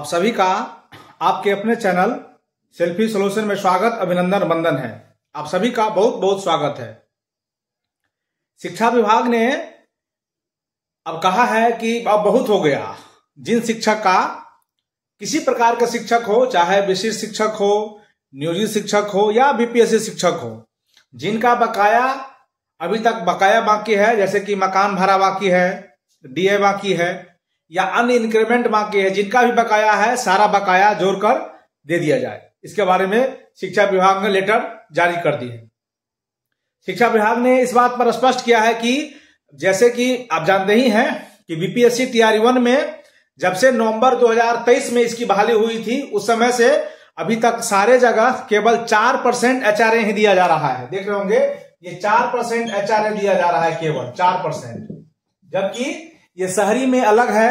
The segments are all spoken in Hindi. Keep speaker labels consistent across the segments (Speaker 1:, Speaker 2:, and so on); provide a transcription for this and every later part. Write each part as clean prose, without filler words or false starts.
Speaker 1: आप सभी का आपके अपने चैनल सेल्फी सॉल्यूशन में स्वागत, अभिनंदन, वंदन है। आप सभी का बहुत बहुत स्वागत है। शिक्षा विभाग ने अब कहा है कि अब बहुत हो गया। जिन शिक्षक का किसी प्रकार का शिक्षक हो, चाहे विशिष्ट शिक्षक हो, नियोजित शिक्षक हो या बीपीएससी शिक्षक हो, जिनका बकाया अभी तक बकाया बाकी है, जैसे कि मकान भाड़ा बाकी है, डीए बाकी है या अन्य इंक्रीमेंट बाकी है, जिनका भी बकाया है सारा बकाया जोड़कर दे दिया जाए। इसके बारे में शिक्षा विभाग ने लेटर जारी कर दी है। शिक्षा विभाग ने इस बात पर स्पष्ट किया है कि जैसे कि आप जानते ही हैं कि बीपीएससी TRE-1 में जब से नवंबर 2023 में इसकी बहाली हुई थी, उस समय से अभी तक सारे जगह केवल 4% HRA ही दिया जा रहा है। देख रहे होंगे ये 4% HRA दिया जा रहा है, केवल 4%, जबकि ये शहरी में अलग है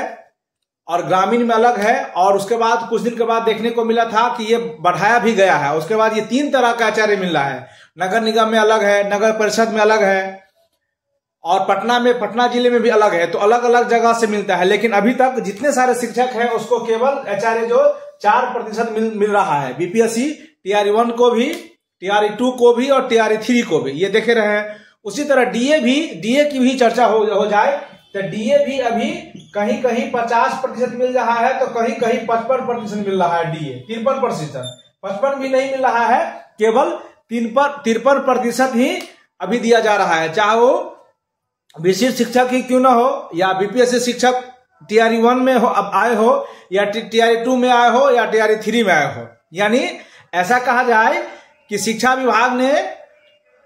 Speaker 1: और ग्रामीण में अलग है। और उसके बाद कुछ दिन के बाद देखने को मिला था कि ये बढ़ाया भी गया है। उसके बाद ये 3 तरह का HRA मिल रहा है। नगर निगम में अलग है, नगर परिषद में अलग है और पटना जिले में भी अलग है। तो अलग अलग जगह से मिलता है। लेकिन अभी तक जितने सारे शिक्षक हैं उसको केवल HRA जो 4% मिल रहा है। बीपीएससी TRE-1 को भी, TRE-2 को भी और TRE-3 को भी, ये देखे रहे हैं। उसी तरह डीए की भी चर्चा हो जाए तो डीए भी अभी कहीं कहीं 50% मिल रहा है, तो कहीं कहीं 55% मिल रहा है। डीए 53%, 55 भी नहीं मिल रहा है, केवल 53% ही अभी दिया जा रहा है। चाहे वो विशिष्ट शिक्षक ही क्यों ना हो या बीपीएससी शिक्षक TRE-1 में हो अब आए हो या TRE-2 में आए हो या TRE-3 में आए हो। यानी ऐसा कहा जाए कि शिक्षा विभाग ने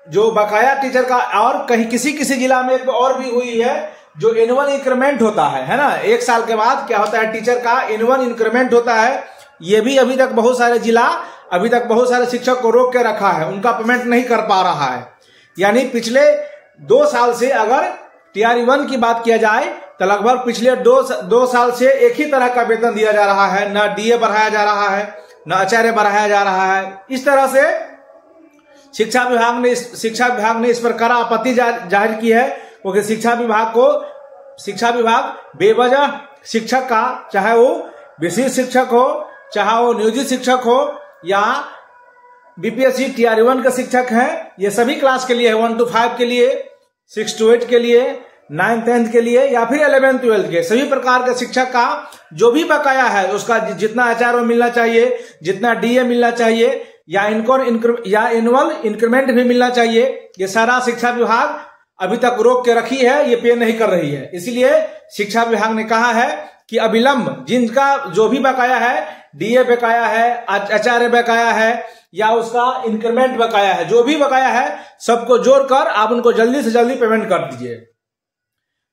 Speaker 1: जो बकाया टीचर का, और कहीं किसी जिला में एक और भी हुई है, जो एनुअल इंक्रीमेंट होता है ना, 1 साल के बाद क्या होता है, टीचर का एनुअल इंक्रीमेंट होता है। ये भी अभी तक बहुत सारे जिला, अभी तक बहुत सारे शिक्षक को रोक के रखा है, उनका पेमेंट नहीं कर पा रहा है। यानी पिछले 2 साल से अगर TRE-1 की बात किया जाए तो लगभग पिछले 2 साल से एक ही तरह का वेतन दिया जा रहा है। न डीए बढ़ाया जा रहा है, न HRA बढ़ाया जा रहा है। इस तरह से शिक्षा विभाग ने इस पर कड़ा आपत्ति जाहिर की है, क्योंकि शिक्षा विभाग बेवजह शिक्षक का, चाहे वो विशिष्ट शिक्षक हो, चाहे वो नियोजित शिक्षक हो या बीपीएससी TRE-1 का शिक्षक है, ये सभी क्लास के लिए है, 1 to 5 के लिए, 6 to 8 के लिए, 9th 10th के लिए या फिर 11th 12th के, सभी प्रकार के शिक्षक का जो भी बकाया है उसका जितना HRA मिलना चाहिए, जितना डीए मिलना चाहिए या एनुअल इंक्रीमेंट भी मिलना चाहिए, ये सारा शिक्षा विभाग अभी तक रोक के रखी है, ये पे नहीं कर रही है। इसलिए शिक्षा विभाग ने कहा है कि अविलंब जिनका जो भी बकाया है, डीए बकाया है, HRA बकाया है या उसका इंक्रीमेंट बकाया है, जो भी बकाया है सबको जोड़कर आप उनको जल्दी से जल्दी पेमेंट कर दीजिए।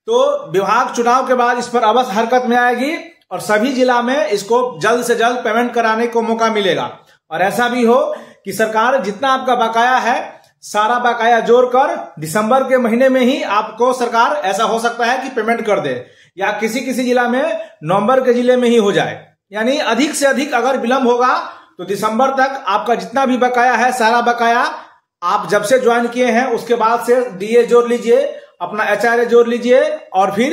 Speaker 1: तो विभाग चुनाव के बाद इस पर अवश्य हरकत में आएगी और सभी जिला में इसको जल्द से जल्द पेमेंट कराने को मौका मिलेगा। और ऐसा भी हो कि सरकार जितना आपका बकाया है सारा बकाया जोड़कर दिसंबर के महीने में ही आपको सरकार, ऐसा हो सकता है कि पेमेंट कर दे, या किसी जिला में नवंबर के जिले में ही हो जाए। यानी अधिक से अधिक अगर विलंब होगा तो दिसंबर तक आपका जितना भी बकाया है सारा बकाया आप जब से ज्वाइन किए हैं उसके बाद से डीए जोड़ लीजिए, अपना HRA जोड़ लीजिए और फिर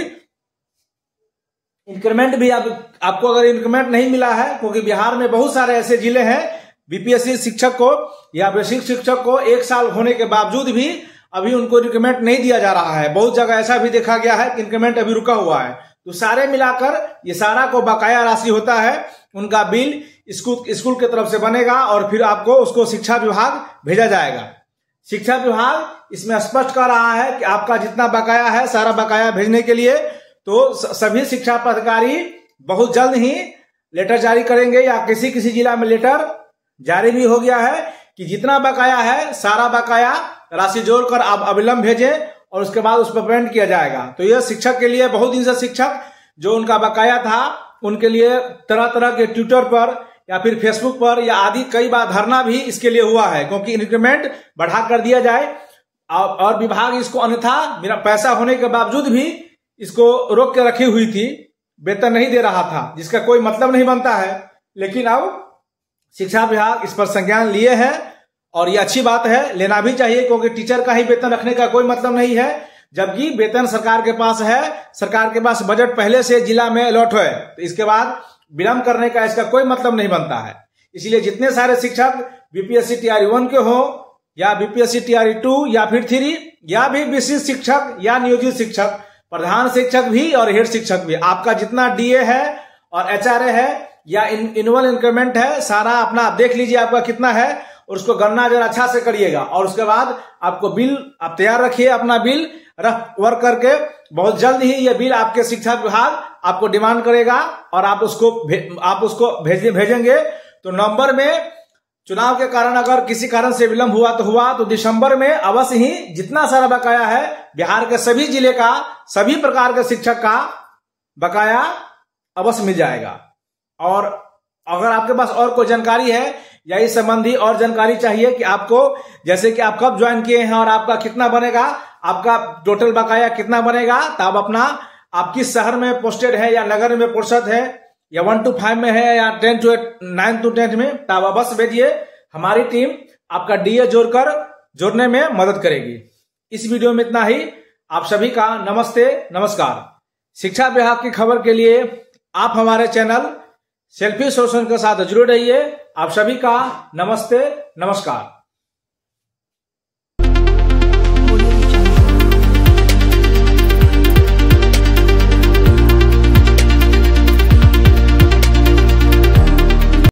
Speaker 1: इंक्रीमेंट भी आपको अगर इंक्रीमेंट नहीं मिला है, क्योंकि बिहार में बहुत सारे ऐसे जिले हैं बीपीएससी शिक्षक को या विशिष्ट शिक्षक को 1 साल होने के बावजूद भी अभी उनको इंक्रीमेंट नहीं दिया जा रहा है। बहुत जगह ऐसा भी देखा गया है कि इंक्रीमेंट अभी रुका हुआ है। तो सारे मिलाकर ये सारा को बकाया राशि होता है, उनका बिल स्कूल की तरफ से बनेगा और फिर आपको उसको शिक्षा विभाग भेजा जाएगा। शिक्षा विभाग इसमें स्पष्ट कर रहा है कि आपका जितना बकाया है सारा बकाया भेजने के लिए तो सभी शिक्षा पदाधिकारी बहुत जल्द ही लेटर जारी करेंगे, या किसी जिला में लेटर जारी भी हो गया है कि जितना बकाया है सारा बकाया राशि जोड़कर आप अविलंब भेजें और उसके बाद उस पर पेमेंट किया जाएगा। तो यह शिक्षक के लिए, बहुत दिन से शिक्षक जो उनका बकाया था उनके लिए तरह तरह के ट्विटर पर या फिर फेसबुक पर या आदि कई बार धरना भी इसके लिए हुआ है, क्योंकि इंक्रीमेंट बढ़ा कर दिया जाए। और विभाग इसको अन्यथा मेरा पैसा होने के बावजूद भी इसको रोक के रखी हुई थी, वेतन नहीं दे रहा था, जिसका कोई मतलब नहीं बनता है। लेकिन अब शिक्षा विभाग इस पर संज्ञान लिए है और ये अच्छी बात है, लेना भी चाहिए, क्योंकि टीचर का ही वेतन रखने का कोई मतलब नहीं है। जबकि वेतन सरकार के पास है, सरकार के पास बजट पहले से जिला में अलॉट है, तो इसके बाद विलंब करने का इसका कोई मतलब नहीं बनता है। इसलिए जितने सारे शिक्षक बीपीएससी टीआरई 1 के हो या बीपीएससी टीआरई 2 या फिर 3 या भी विशिष्ट शिक्षक या नियोजित शिक्षक, प्रधान शिक्षक भी और हेड शिक्षक भी, आपका जितना डीए है और एचआरए है या एनुअल इंक्रीमेंट है, सारा अपना आप देख लीजिए आपका कितना है और उसको गणना जरा अच्छा से करिएगा। और उसके बाद आपको बिल आप तैयार रखिए, अपना बिल रफ वर्क करके। बहुत जल्द ही यह बिल आपके शिक्षा विभाग आपको डिमांड करेगा और आप उसको भेजेंगे। तो नवंबर में चुनाव के कारण अगर किसी कारण से विलंब हुआ तो दिसंबर में अवश्य ही जितना सारा बकाया है बिहार के सभी जिले का, सभी प्रकार के शिक्षक का बकाया अवश्य मिल जाएगा। और अगर आपके पास और कोई जानकारी है या इस संबंधी और जानकारी चाहिए कि आपको, जैसे कि आप कब ज्वाइन किए हैं और आपका कितना बनेगा, आपका टोटल बकाया कितना बनेगा, तब आप किस शहर में पोस्टेड है या नगर में पोस्टेड है या 1 to 5 में है या 9 to 10 में, तब अवश्य भेजिए। हमारी टीम आपका डीए जोड़ने में मदद करेगी। इस वीडियो में इतना ही। आप सभी का नमस्ते नमस्कार। शिक्षा विभाग की खबर के लिए आप हमारे चैनल सेल्फी सोल्यूशन के साथ जुड़े रहिए। आप सभी का नमस्ते नमस्कार।